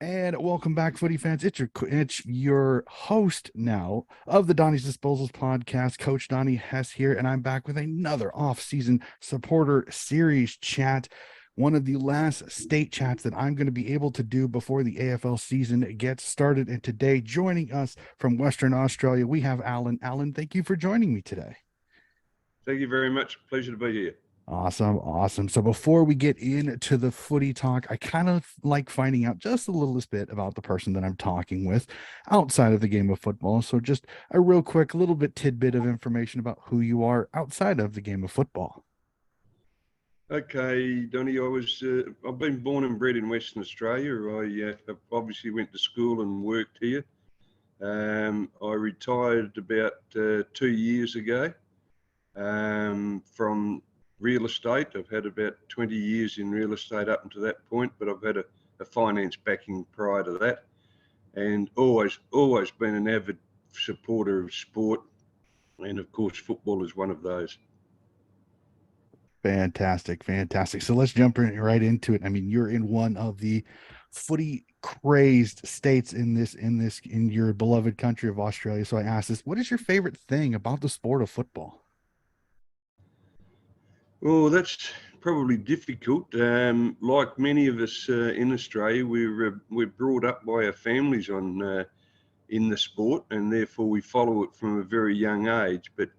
And welcome back, footy fans. It's your host now of the Donnie's Disposals podcast, Coach Donnie Hess here, and I'm back with another off-season supporter series chat. One of the last state chats that I'm going to be able to do before the AFL season gets started. And today, joining us from Western Australia, we have Allan. Allan, thank you for joining me today. Thank you very much. Pleasure to be here. Awesome, awesome. So before we get into the footy talk, I kind of like finding out just a little bit about the person that I'm talking with outside of the game of football. So just a real quick little bit tidbit of information about who you are outside of the game of football. Okay, Donnie, I've been born and bred in Western Australia. I obviously went to school and worked here. I retired about 2 years ago from real estate. I've had about 20 years in real estate up until that point, but I've had a finance backing prior to that, and always been an avid supporter of sport, and of course football is one of those. Fantastic, fantastic. So let's jump right into it. I mean, you're in one of the footy crazed states in your beloved country of Australia. So I asked this, what is your favorite thing about the sport of football? Well, that's probably difficult. Like many of us in Australia, we're brought up by our families on in the sport, and therefore we follow it from a very young age. But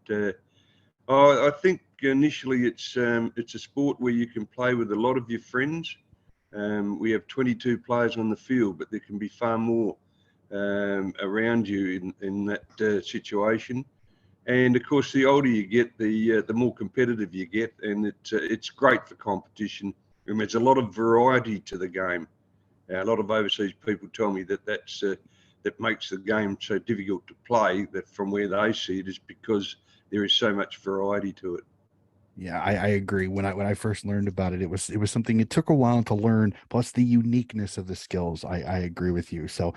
I think initially it's a sport where you can play with a lot of your friends. We have 22 players on the field, but there can be far more around you in that situation. And of course, the older you get, the more competitive you get, and it's great for competition. I mean, there's a lot of variety to the game. A lot of overseas people tell me that makes the game so difficult to play. That from where they see it is because there is so much variety to it. Yeah, I agree. When I first learned about it, it was something it took a while to learn, plus the uniqueness of the skills. I agree with you. So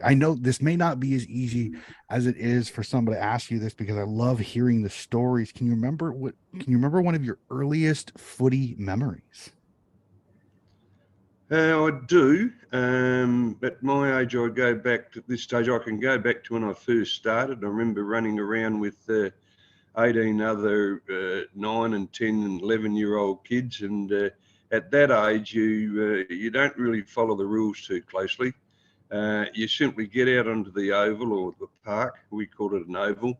I know this may not be as easy as it is for somebody to ask you this because I love hearing the stories. Can you remember one of your earliest footy memories? I do. At my age, I go back to this stage. I can go back to when I first started. I remember running around with 18 other 9 and 10 and 11-year-old kids. And at that age, you don't really follow the rules too closely. You simply get out onto the oval or the park. We call it an oval.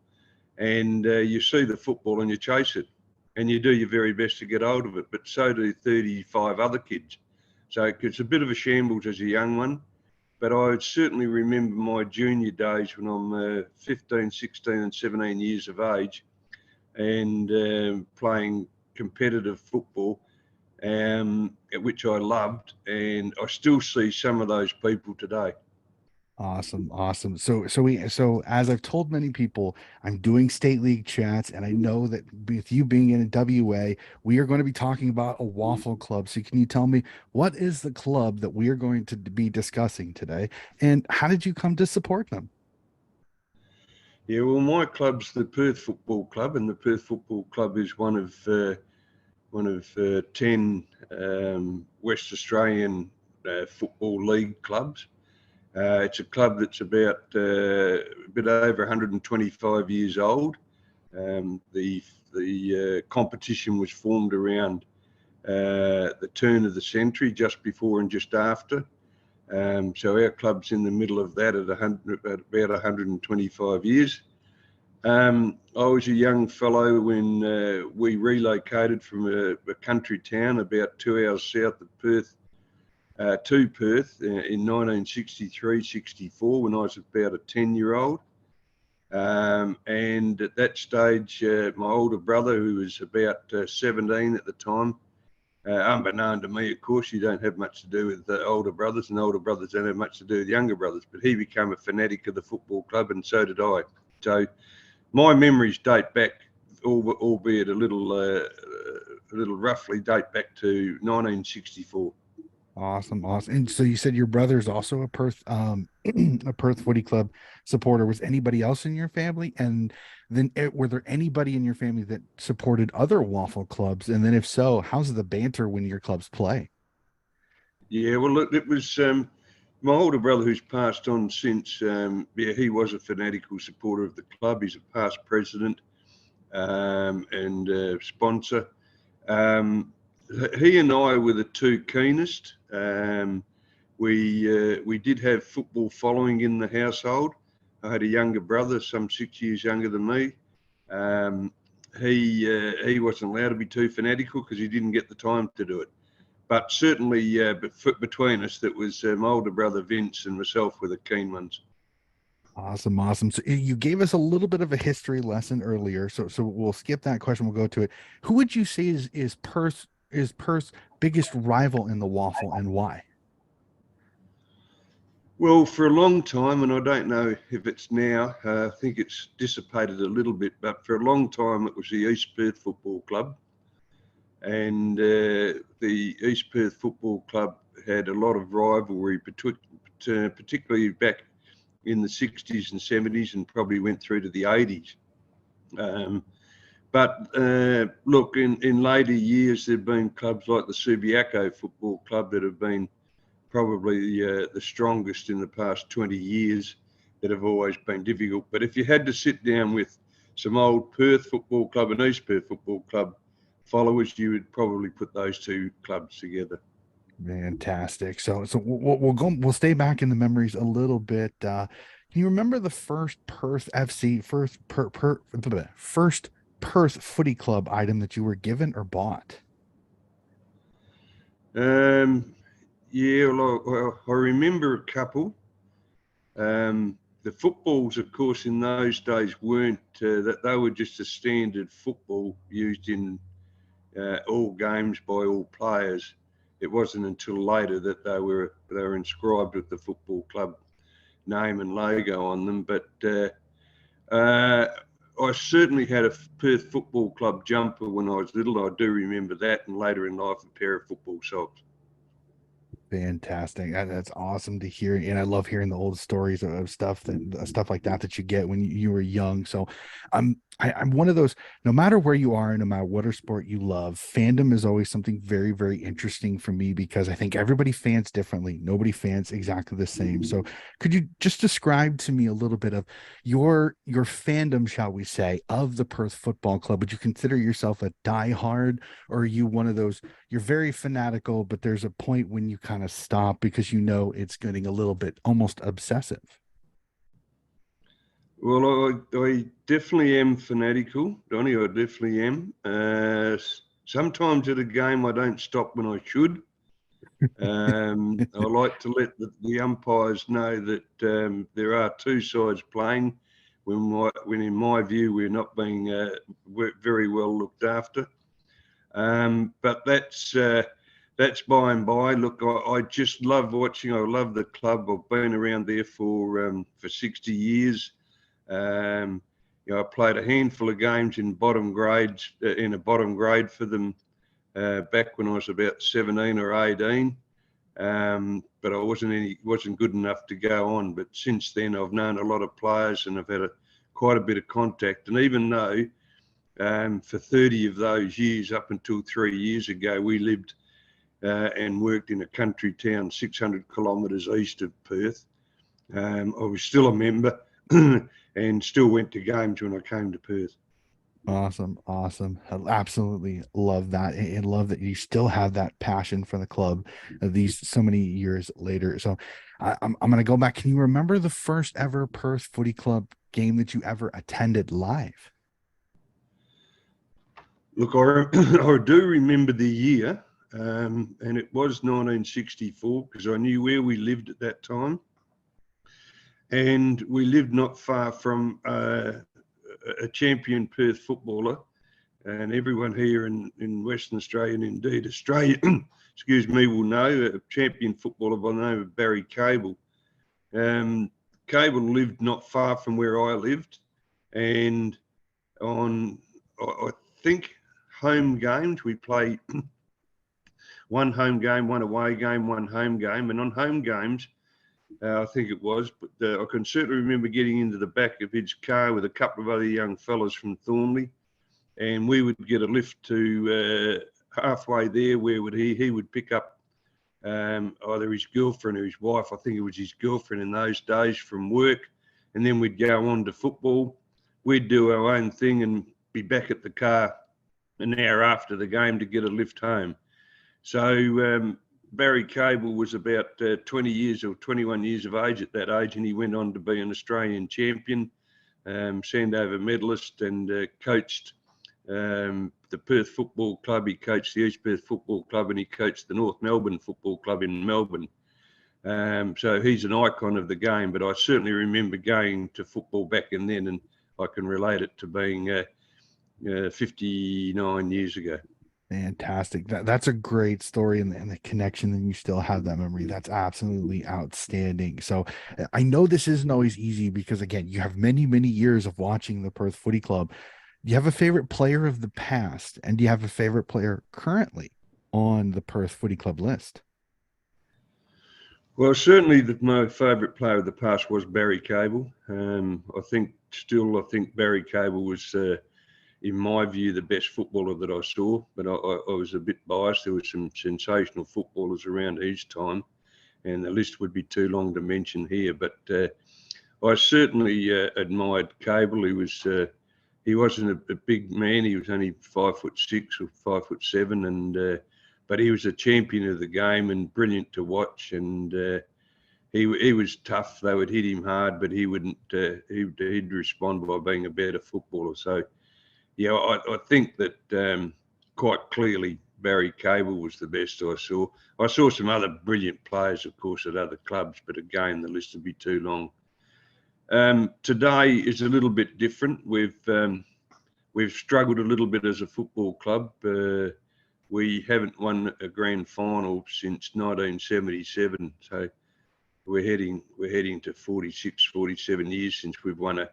And you see the football and you chase it. And you do your very best to get hold of it. But so do 35 other kids. So it's a bit of a shambles as a young one. But I certainly remember my junior days when I'm 15, 16 and 17 years of age and playing competitive football, which I loved. And I still see some of those people today. Awesome, awesome. So as I've told many people, I'm doing state league chats, and I know that with you being in a WA, we are going to be talking about a waffle club. So can you tell me what is the club that we are going to be discussing today, and how did you come to support them? Yeah, well, my club's the Perth Football Club, and the Perth Football Club is one of 10 West Australian football league clubs. It's a club that's about a bit over 125 years old. The competition was formed around the turn of the century, just before and just after. So our club's in the middle of that at about 125 years. I was a young fellow when we relocated from a country town about 2 hours south of Perth to Perth in 1963-64 when I was about a 10-year-old. And at that stage, my older brother, who was about 17 at the time, unbeknown to me, of course, you don't have much to do with the older brothers, and older brothers don't have much to do with younger brothers, but he became a fanatic of the football club, and so did I. So my memories date back, albeit a little roughly, date back to 1964. Awesome, awesome. And so you said your brother is also a Perth, a Perth Footy Club supporter. Was anybody else in your family? And then were there anybody in your family that supported other waffle clubs? And then if so, how's the banter when your clubs play? Yeah, well, look, it was my older brother, who's passed on since, he was a fanatical supporter of the club. He's a past president and sponsor. He and I were the two keenest. We did have football following in the household. I had a younger brother, some 6 years younger than me. He wasn't allowed to be too fanatical because he didn't get the time to do it. But certainly, between us, that was my older brother Vince and myself were the keen ones. Awesome, awesome. So you gave us a little bit of a history lesson earlier, so we'll skip that question. We'll go to it. Who would you say is Perth's biggest rival in the WAFL, and why? Well, for a long time, and I don't know if it's now, I think it's dissipated a little bit, but for a long time it was the East Perth Football Club. And the East Perth Football Club had a lot of rivalry, particularly back in the 60s and 70s, and probably went through to the 80s. Look, in later years, there have been clubs like the Subiaco Football Club that have been probably the strongest in the past 20 years that have always been difficult. But if you had to sit down with some old Perth Football Club and East Perth Football Club followers, you would probably put those two clubs together. Fantastic. So we'll stay back in the memories a little bit. Can you remember the first Perth FC, first Perth Footy Club item that you were given or bought? Yeah, well, I remember a couple. The footballs, of course, in those days weren't that they were just a standard football used in all games by all players. It wasn't until later that they were inscribed with the football club name and logo on them. But I certainly had a Perth Football Club jumper when I was little. I do remember that, and later in life, a pair of football socks. Fantastic. That's awesome to hear. And I love hearing the old stories of stuff like that you get when you were young. So I'm one of those, no matter where you are, no matter what sport you love, fandom is always something very, very interesting for me because I think everybody fans differently. Nobody fans exactly the same. So could you just describe to me a little bit of your fandom, shall we say, of the Perth Football Club? Would you consider yourself a diehard, or are you one of those, you're very fanatical, but there's a point when you kind of stop because you know it's getting a little bit almost obsessive? Well, I definitely am fanatical, Donnie. I definitely am. Sometimes at a game, I don't stop when I should. I like to let the umpires know that there are two sides playing when in my view, we're not being very well looked after. But that's by and by. Look, I just love watching. I love the club. I've been around there for 60 years. I played a handful of games in bottom grades, in a bottom grade for them back when I was about 17 or 18. But I wasn't good enough to go on. But since then, I've known a lot of players and I've had quite a bit of contact. And even though for 30 of those years, up until 3 years ago, we lived and worked in a country town 600 kilometres east of Perth, I was still a member and still went to games when I came to Perth. Awesome. I absolutely love that, and love that you still have that passion for the club these so many years later. So I'm going to go back. Can you remember the first ever Perth Footy Club game that you ever attended live? Look, I do remember the year, and it was 1964 because I knew where we lived at that time. And we lived not far from a champion Perth footballer, and everyone here in Western Australia, and indeed Australia, excuse me, will know a champion footballer by the name of Barry Cable. Cable lived not far from where I lived, and on, I think, home games, we play one home game, one away game, one home game, and on home games, I think it was, but I can certainly remember getting into the back of his car with a couple of other young fellas from Thornley, and we would get a lift to halfway there where he would pick up either his girlfriend or his wife. I think it was his girlfriend in those days from work. And then we'd go on to football. We'd do our own thing and be back at the car an hour after the game to get a lift home. So Barry Cable was about 20 years or 21 years of age at that age, and he went on to be an Australian champion, Sandover medalist, and coached the Perth Football Club. He coached the East Perth Football Club, and he coached the North Melbourne Football Club in Melbourne. So he's an icon of the game, but I certainly remember going to football back in then, and I can relate it to being 59 years ago. Fantastic. That's a great story, and the connection, and you still have that memory. That's absolutely outstanding. So I know this isn't always easy because, again, you have many, many years of watching the Perth Footy Club. Do you have a favorite player of the past, and do you have a favorite player currently on the Perth Footy Club list? Well, certainly my favourite player of the past was Barry Cable. I think Barry Cable was, in my view, the best footballer that I saw, but I was a bit biased. There were some sensational footballers around his time, and the list would be too long to mention here. But I certainly admired Cable. He wasn't a big man. He was only 5'6" or 5'7", and but he was a champion of the game and brilliant to watch. And he was tough. They would hit him hard, but he wouldn't. He'd respond by being a better footballer. So. Yeah, I think that quite clearly Barry Cable was the best I saw. I saw some other brilliant players, of course, at other clubs, but again, the list would be too long. Today is a little bit different. We've struggled a little bit as a football club. We haven't won a grand final since 1977, so we're heading to 46, 47 years since we've won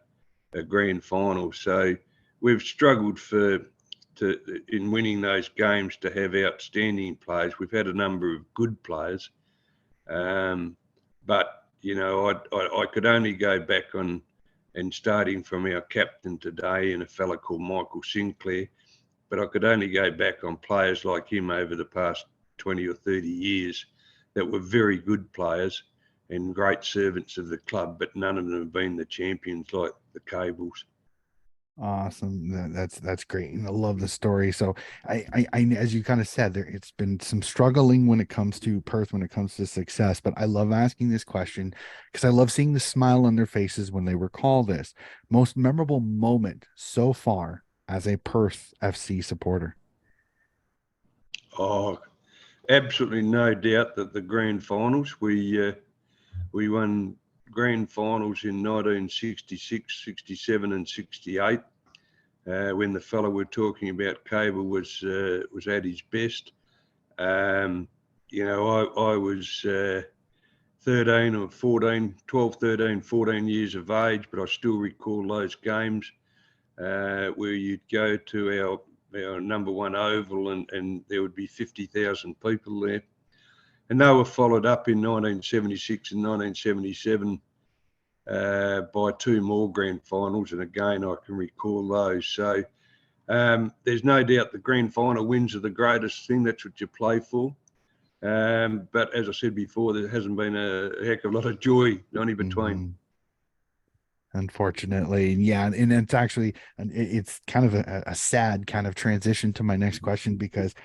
a grand final. So. We've struggled in winning those games to have outstanding players. We've had a number of good players, but I could only go back on and starting from our captain today and a fella called Michael Sinclair, but I could only go back on players like him over the past 20 or 30 years that were very good players and great servants of the club, but none of them have been the champions like the Cables. Awesome. That's great. And I love the story. So I as you kind of said, it's been some struggling when it comes to Perth, when it comes to success, but I love asking this question because I love seeing the smile on their faces when they recall this. Most memorable moment so far as a Perth FC supporter? Oh, absolutely no doubt that the grand finals, we won grand finals in 1966, 67 and 68, when the fellow we're talking about, Cable, was at his best. I was 13 or 14, 12, 13, 14 years of age, but I still recall those games where you'd go to our number one oval and there would be 50,000 people there. And they were followed up in 1976 and 1977 by two more grand finals. And again, I can recall those. So there's no doubt the grand final wins are the greatest thing. That's what you play for. But as I said before, there hasn't been a heck of a lot of joy on in between. Mm-hmm. Unfortunately, yeah, and it's actually, it's kind of a sad kind of transition to my next question because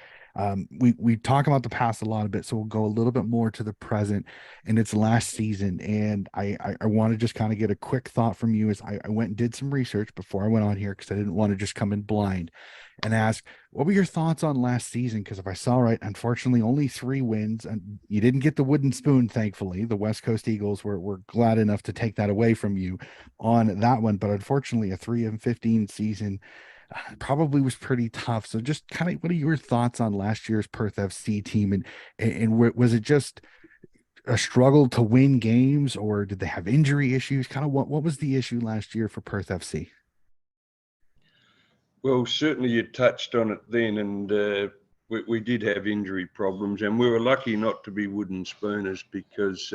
we talk about the past a lot of bit, so we'll go a little bit more to the present and it's last season. And I want to just kind of get a quick thought from you as I went and did some research before I went on here because I didn't want to just come in blind and ask, what were your thoughts on last season? Because if I saw right, unfortunately, only 3 wins, and you didn't get the wooden spoon, thankfully. The West Coast Eagles were glad enough to take that away from you on that one. But unfortunately, a 3-15 season probably was pretty tough. So just kind of what are your thoughts on last year's Perth FC team? And was it just a struggle to win games, or did they have injury issues? Kind of what was the issue last year for Perth FC? Well, certainly you touched on it then, and we did have injury problems, and we were lucky not to be wooden spooners because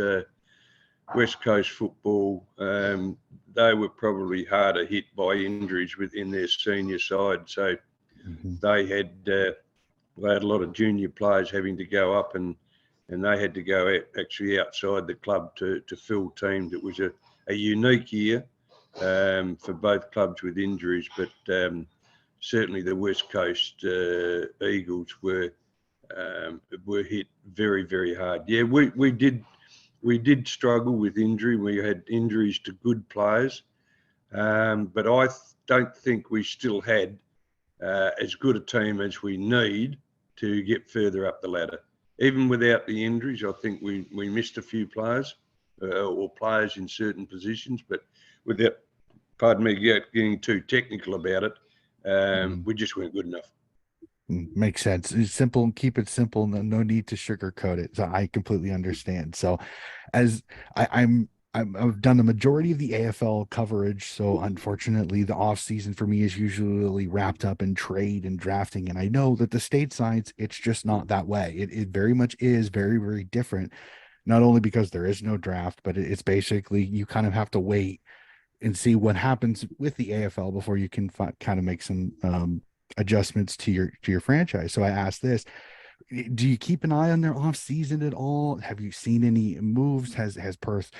West Coast football, they were probably harder hit by injuries within their senior side. So they had a lot of junior players having to go up and and they had to go actually outside the club to fill teams. It was a unique year for both clubs with injuries, but certainly the West Coast Eagles were hit very, very hard. Yeah, we did struggle with injury. We had injuries to good players, but I don't think we still had as good a team as we need to get further up the ladder. Even without the injuries, I think we missed a few players or players in certain positions, but without, pardon me, getting too technical about it, we just weren't good enough. Makes sense. It's simple. Keep it simple. No need to sugarcoat it. So I completely understand. So as I've done the majority of the AFL coverage. So unfortunately, the off season for me is usually wrapped up in trade and drafting. And I know that the state sides, it's just not that way. It very much is very, very different. Not only because there is no draft, but it's basically you kind of have to wait and see what happens with the AFL before you can kind of make some adjustments to your franchise. So I asked this: do you keep an eye on their off season at all? Have you seen any moves? Has Perth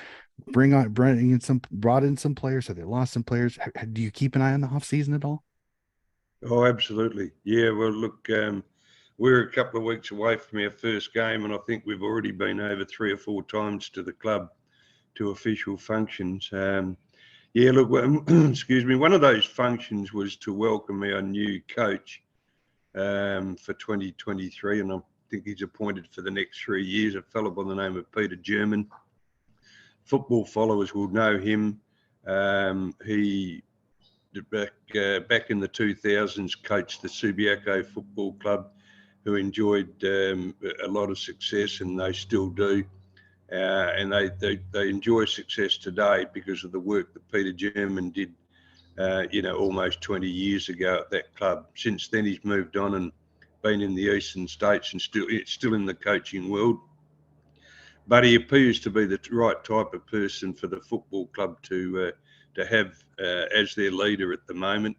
brought in some players? Have they lost some players? Do you keep an eye on the off season at all? Oh, absolutely. Yeah. Well, look, we're a couple of weeks away from our first game, and I think we've already been over 3 or 4 times to the club to official functions. Yeah, look, excuse me. One of those functions was to welcome our new coach for 2023, and I think he's appointed for the next 3 years, a fellow by the name of Peter German. Football followers will know him. He back in the 2000s coached the Subiaco Football Club, who enjoyed a lot of success, and they still do. And they enjoy success today because of the work that Peter German did, almost 20 years ago at that club. Since then, he's moved on and been in the eastern states and still in the coaching world. But he appears to be the right type of person for the football club to have as their leader at the moment.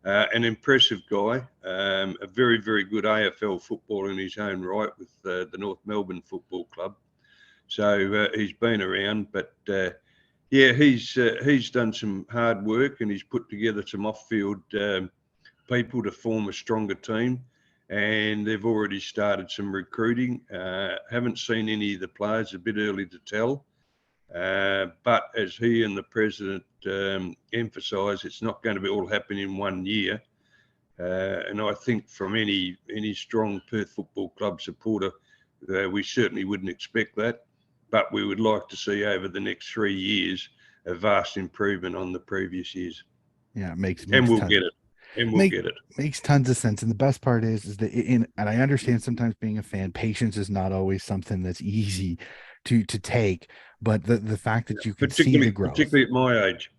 An impressive guy, a very, very good AFL footballer in his own right with the North Melbourne Football Club. So he's been around, but yeah, he's done some hard work and he's put together some off-field people to form a stronger team, and they've already started some recruiting. Haven't seen any of the players, a bit early to tell, but as he and the president emphasise, it's not going to be all happen in 1 year. And I think from any strong Perth Football Club supporter, we certainly wouldn't expect that. But we would like to see over the next 3 years a vast improvement on the previous years. Yeah, makes and we'll tons, get it. And we'll get it. Makes tons of sense. And the best part is that and I understand sometimes being a fan, patience is not always something that's easy to take. But the fact that you can see the growth, particularly at my age.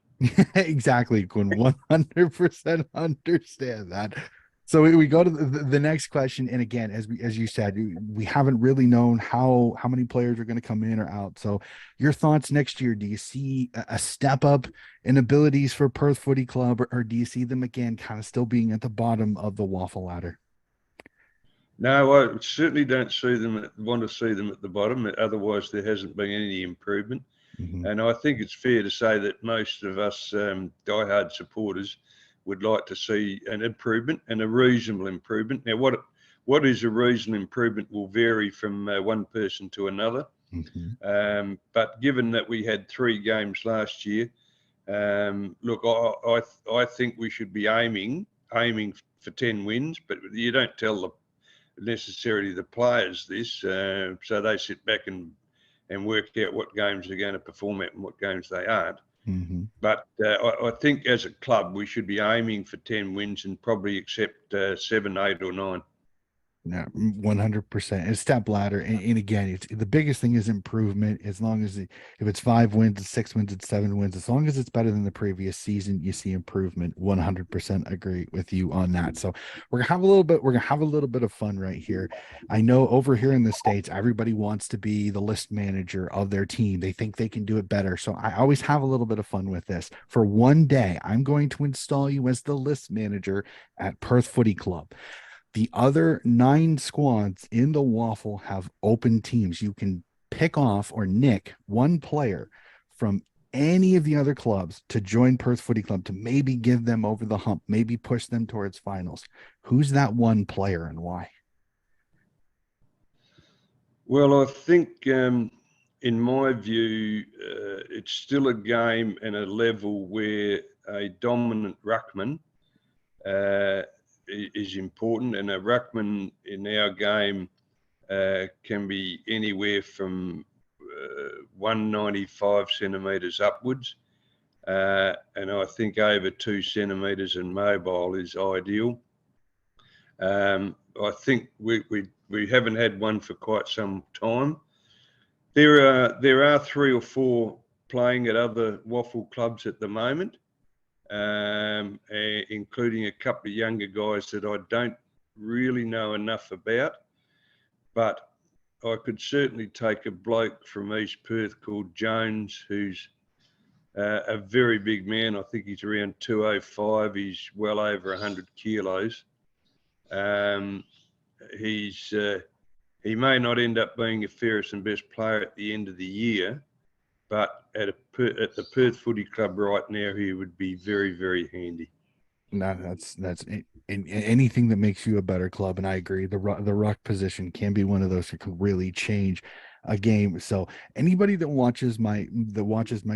Exactly, Quinn, 100% understand that. So we go to the next question, and again, as you said, we haven't really known how many players are going to come in or out. So your thoughts next year? Do you see a step up in abilities for Perth Footy Club, or do you see them again kind of still being at the bottom of the WAFL ladder? No, I certainly don't want to see them at the bottom. Otherwise, there hasn't been any improvement. Mm-hmm. And I think it's fair to say that most of us diehard supporters would like to see an improvement and a reasonable improvement. Now, what is a reasonable improvement will vary from one person to another. Mm-hmm. But given that we had 3 games last year, look, I think we should be aiming for 10 wins, but you don't tell necessarily the players this, so they sit back and work out what games they're going to perform at and what games they aren't. Mm-hmm. But I think as a club, we should be aiming for 10 wins and probably accept 7, 8 or 9. Yeah, 100%. It's step ladder. And again, it's the biggest thing is improvement. As long as if it's 5 wins, it's 6 wins, it's 7 wins, as long as it's better than the previous season, you see improvement. 100% agree with you on that. So we're gonna have a little bit of fun right here. I know over here in the States, everybody wants to be the list manager of their team. They think they can do it better. So I always have a little bit of fun with this. For one day, I'm going to install you as the list manager at Perth Footy Club. The other 9 squads in the WAFL have open teams. You can pick off or nick one player from any of the other clubs to join Perth Footy Club to maybe give them over the hump, maybe push them towards finals. Who's that one player and why? Well, I think, in my view, it's still a game and a level where a dominant ruckman uh, is important, and a ruckman in our game can be anywhere from 195 centimetres upwards. And I think over 2 centimetres and mobile is ideal. I think we haven't had one for quite some time. There are 3 or 4 playing at other WAFL clubs at the moment, including a couple of younger guys that I don't really know enough about. But I could certainly take a bloke from East Perth called Jones, who's a very big man. I think he's around 205. He's well over 100 kilos. Um, he may not end up being a fairest and best player at the end of the year, but at the Perth Footy Club right now, he would be very, very handy. No, that's in anything that makes you a better club, and I agree. The ruck position can be one of those that could really change a game. So anybody that watches my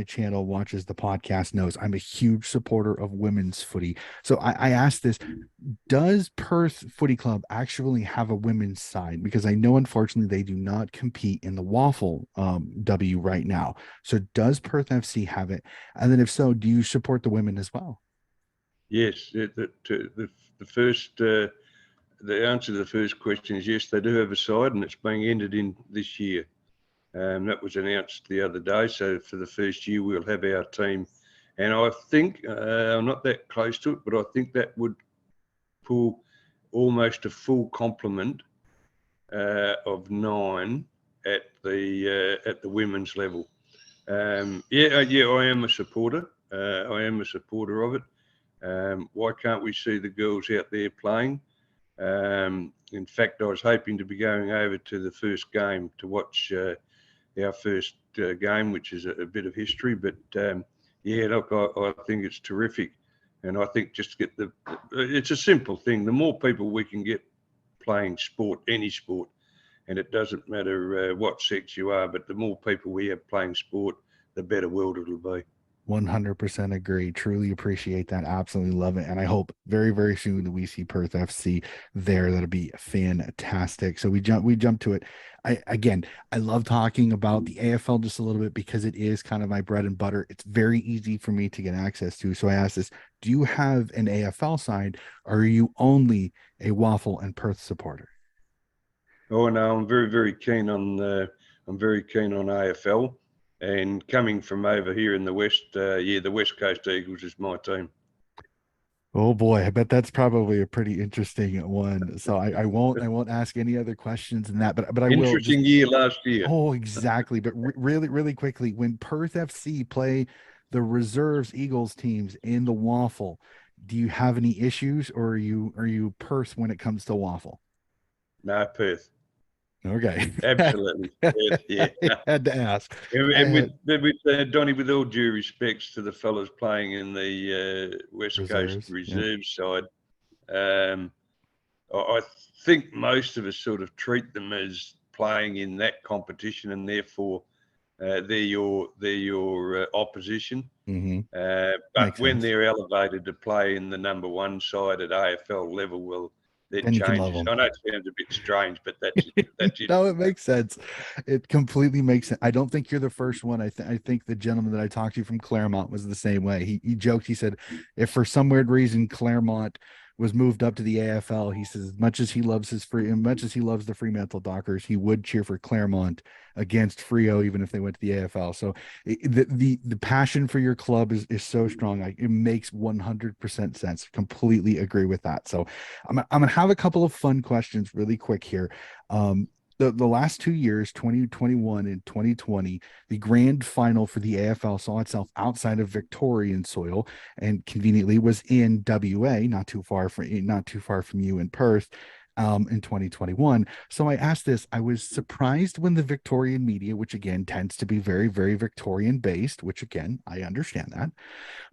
channel, watches the podcast, knows I'm a huge supporter of women's footy. So I asked this: does Perth Footy Club actually have a women's side? Because I know unfortunately they do not compete in the WAFL W right now. So does Perth FC have it? And then if so, do you support the women as well? Yes, the first the answer to the first question is yes, they do have a side, and it's being entered in this year. That was announced the other day. So for the first year, we'll have our team, and I think I'm not that close to it, but I think that would pull almost a full complement of 9 at the women's level. Yeah, I am a supporter. I am a supporter of it. Why can't we see the girls out there playing? In fact, I was hoping to be going over to the first game to watch our first game, which is a bit of history. But yeah, look, I think it's terrific. And I think just get it's a simple thing. The more people we can get playing sport, any sport, and it doesn't matter what sex you are, but the more people we have playing sport, the better world it'll be. 100% agree. Truly appreciate that. Absolutely love it. And I hope very, very soon that we see Perth FC there. That'll be fantastic. So we jump to it. I love talking about the AFL just a little bit because it is kind of my bread and butter. It's very easy for me to get access to. So I asked this: do you have an AFL side, or are you only a WAFL and Perth supporter? Oh no, I'm very, very keen on AFL. And coming from over here in the West, the West Coast Eagles is my team. Oh boy, I bet that's probably a pretty interesting one. So I won't ask any other questions than that, but I will just. Interesting year last year. Oh, exactly. But really, really quickly, when Perth FC play the reserves Eagles teams in the WAFL, do you have any issues, or are you Perth when it comes to WAFL? No, Perth. Okay. Absolutely. Perth, yeah. I had to ask. I And had with Donnie, with all due respects to the fellas playing in the West Coast reserves. Yeah. Reserve side, um, I think most of us sort of treat them as playing in that competition, and therefore they're your opposition. Mm-hmm. But Makes when sense. they're elevated to play in the number one side at AFL level, well, it Then you can love changes. them. I know it sounds a bit strange, but that's it. That's it. No, it makes sense. It completely makes sense. I don't think you're the first one. I think the gentleman that I talked to from Claremont was the same way. He joked. He said, if for some weird reason Claremont was moved up to the AFL, he says as much as he loves the Fremantle Dockers, he would cheer for Claremont against Frio, even if they went to the AFL. So the passion for your club is so strong. Like, it makes 100% sense. Completely agree with that. So I'm gonna have a couple of fun questions really quick here. The last 2 years, 2021 and 2020, the grand final for the AFL saw itself outside of Victorian soil, and conveniently was in WA, not too far from you in Perth. in 2021. So I asked this. I was surprised when the Victorian media, which again tends to be very, very Victorian based, which again, I understand that,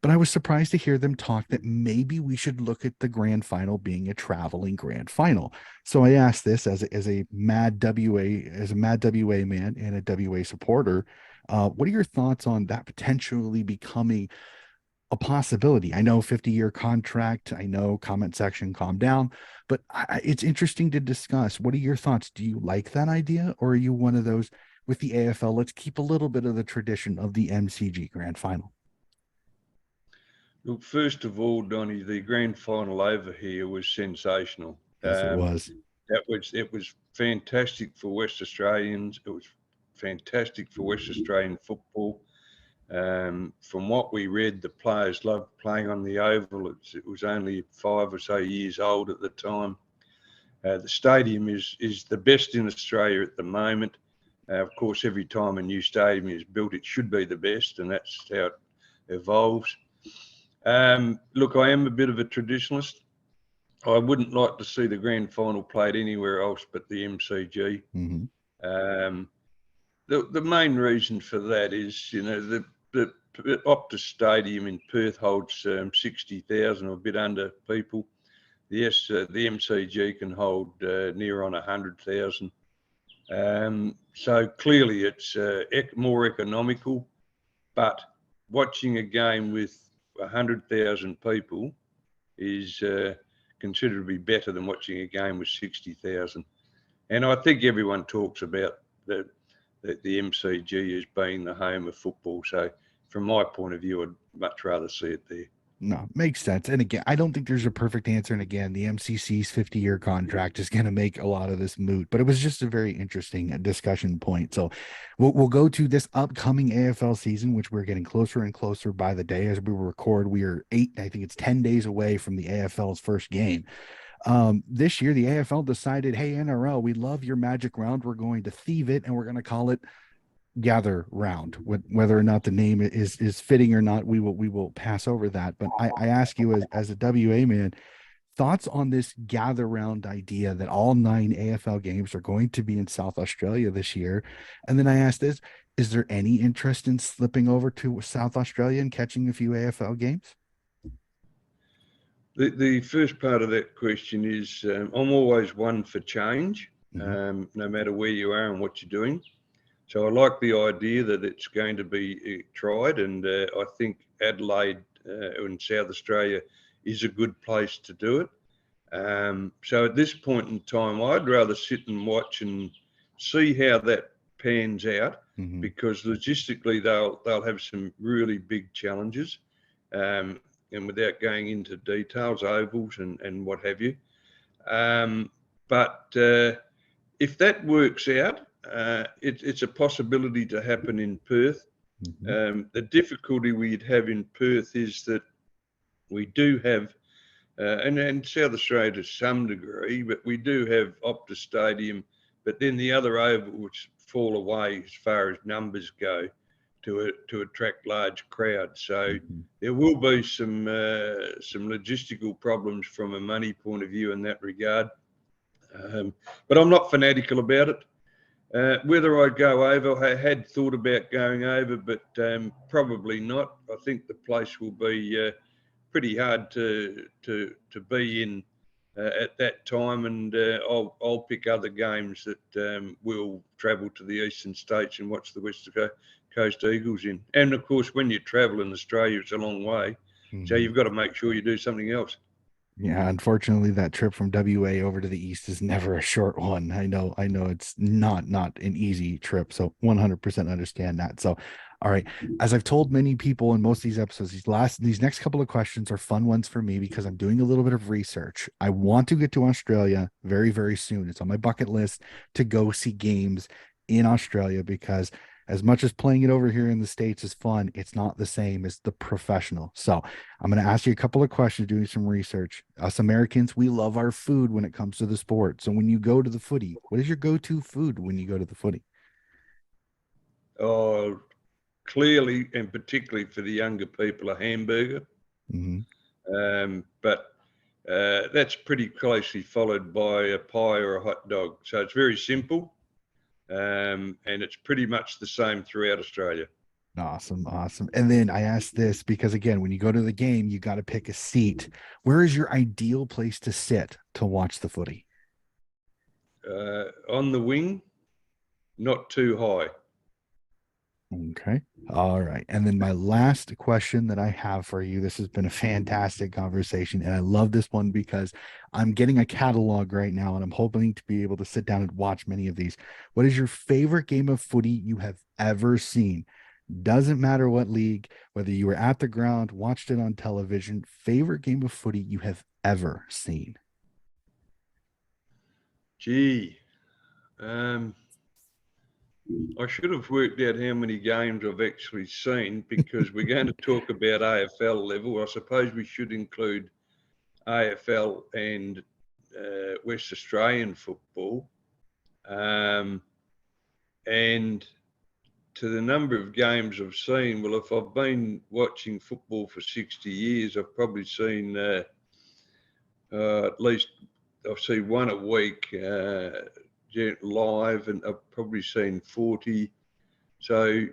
but I was surprised to hear them talk that maybe we should look at the grand final being a traveling grand final. So I asked this as a mad WA man and a WA supporter. What are your thoughts on that potentially becoming a possibility? I know 50-year contract. I know comment section, calm down, but it's interesting to discuss. What are your thoughts? Do you like that idea, or are you one of those with the AFL? Let's keep a little bit of the tradition of the MCG grand final. Look, first of all, Donnie, the grand final over here was sensational. Yes, it was. It was fantastic for West Australians. It was fantastic for West Australian football. From what we read, the players loved playing on the oval. It was only 5 or so years old at the time. The stadium is the best in Australia at the moment. Of course, every time a new stadium is built, it should be the best, and that's how it evolves. Look, I am a bit of a traditionalist. I wouldn't like to see the grand final played anywhere else but the MCG. Mm-hmm. The main reason for that is, the Optus Stadium in Perth holds 60,000 or a bit under people. The MCG can hold near on 100,000. So clearly it's more economical, but watching a game with 100,000 people is considerably better than watching a game with 60,000. And I think everyone talks about the MCG as being the home of football. So from my point of view, I'd much rather see it there. No, makes sense. And again, I don't think there's a perfect answer. And again, the MCC's 50-year contract is going to make a lot of this moot, but it was just a very interesting discussion point. So we'll go to this upcoming AFL season, which we're getting closer and closer by the day as we record. We are I think it's 10 days away from the AFL's first game. This year, the AFL decided, hey, NRL, we love your magic round. We're going to thieve it and we're going to call it gather round. Whether or not the name is fitting or not, we will pass over that. But I ask you as a WA man, thoughts on this gather round idea that all 9 AFL games are going to be in South Australia this year. And then I ask this, is there any interest in slipping over to South Australia and catching a few AFL games? The first part of that question is I'm always one for change, no matter where you are and what you're doing. So I like the idea that it's going to be tried, and I think Adelaide in South Australia is a good place to do it. So at this point in time, I'd rather sit and watch and see how that pans out, because logistically they'll have some really big challenges, and without going into details, ovals and what have you. But if that works out, it's a possibility to happen in Perth. The difficulty we'd have in Perth is that we do have, and South Australia to some degree, but we do have Optus Stadium, but then the other ovals fall away as far as numbers go to attract large crowds. So there will be some logistical problems from a money point of view in that regard. But I'm not fanatical about it. Whether I'd go over, I had thought about going over, but probably not. I think the place will be pretty hard to be in at that time, and I'll pick other games that will travel to the eastern states and watch the West Coast Eagles in. And of course, when you travel in Australia, it's a long way, so you've got to make sure you do something else. Yeah, unfortunately, that trip from WA over to the east is never a short one. I know it's not an easy trip. So 100% understand that. So, all right, as I've told many people in most of these episodes, these next couple of questions are fun ones for me because I'm doing a little bit of research. I want to get to Australia very, very soon. It's on my bucket list to go see games in Australia because as much as playing it over here in the States is fun, it's not the same as the professional. So I'm going to ask you a couple of questions, doing some research. Us Americans, we love our food when it comes to the sport. So when you go to the footy, what is your go-to food when you go to the footy? Oh, clearly, and particularly for the younger people, a hamburger. But That's pretty closely followed by a pie or a hot dog. So it's very simple, and it's pretty much the same throughout Australia. Awesome, awesome. And then I asked this because again, when you go to the game, you got to pick a seat. Where is your ideal place to sit to watch the footy? On the wing, not too high. Okay. All right. And then my last question that I have for you. This has been a fantastic conversation. And I love this one because I'm getting a catalog right now and I'm hoping to be able to sit down and watch many of these. What is your favorite game of footy you have ever seen? Doesn't matter what league, whether you were at the ground, watched it on television, favorite game of footy you have ever seen. Gee, I should have worked out how many games I've actually seen because we're going to talk about AFL level. I suppose we should include AFL and West Australian football. And to the number of games I've seen, well, if I've been watching football for 60 years, I've probably seen at least I've seen one a week live, and I've probably seen 40. So,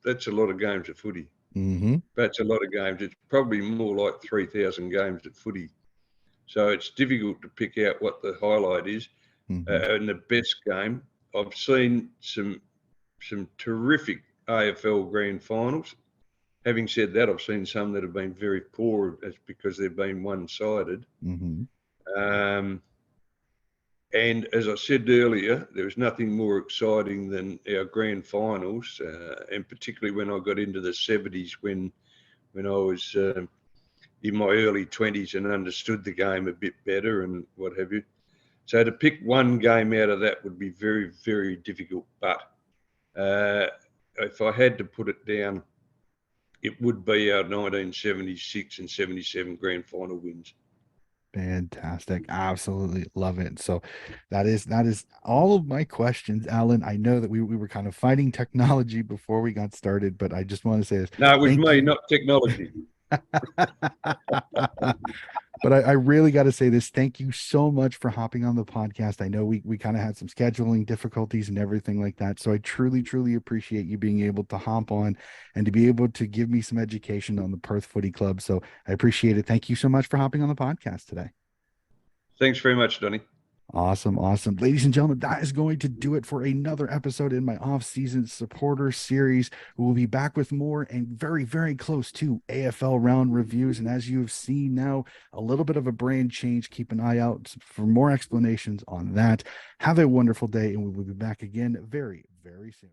that's a lot of games of footy. Mm-hmm. That's a lot of games. It's probably more like 3,000 games of footy. So it's difficult to pick out what the highlight is. And the best game, I've seen some terrific AFL grand finals. Having said that, I've seen some that have been very poor because they've been one-sided. And as I said earlier, there was nothing more exciting than our grand finals, and particularly when I got into the 70s when I was in my early 20s and understood the game a bit better and what have you. So to pick one game out of that would be very, very difficult. But if I had to put it down, it would be our 1976 and 77 grand final wins. Fantastic. Absolutely love it. So that is all of my questions, Alan. I know that we were kind of fighting technology before we got started, but I just want to say this. No, it was Thank me, you. not technology. But I really got to say this. Thank you so much for hopping on the podcast. I know we kind of had some scheduling difficulties and everything like that. So I truly, truly appreciate you being able to hop on and to be able to give me some education on the Perth Footy Club. So I appreciate it. Thank you so much for hopping on the podcast today. Thanks very much, Donnie. Awesome. Awesome. Ladies and gentlemen, that is going to do it for another episode in my off-season supporter series. We will be back with more and very, very close to AFL round reviews. And as you have seen now, a little bit of a brand change. Keep an eye out for more explanations on that. Have a wonderful day, and we will be back again very, very soon.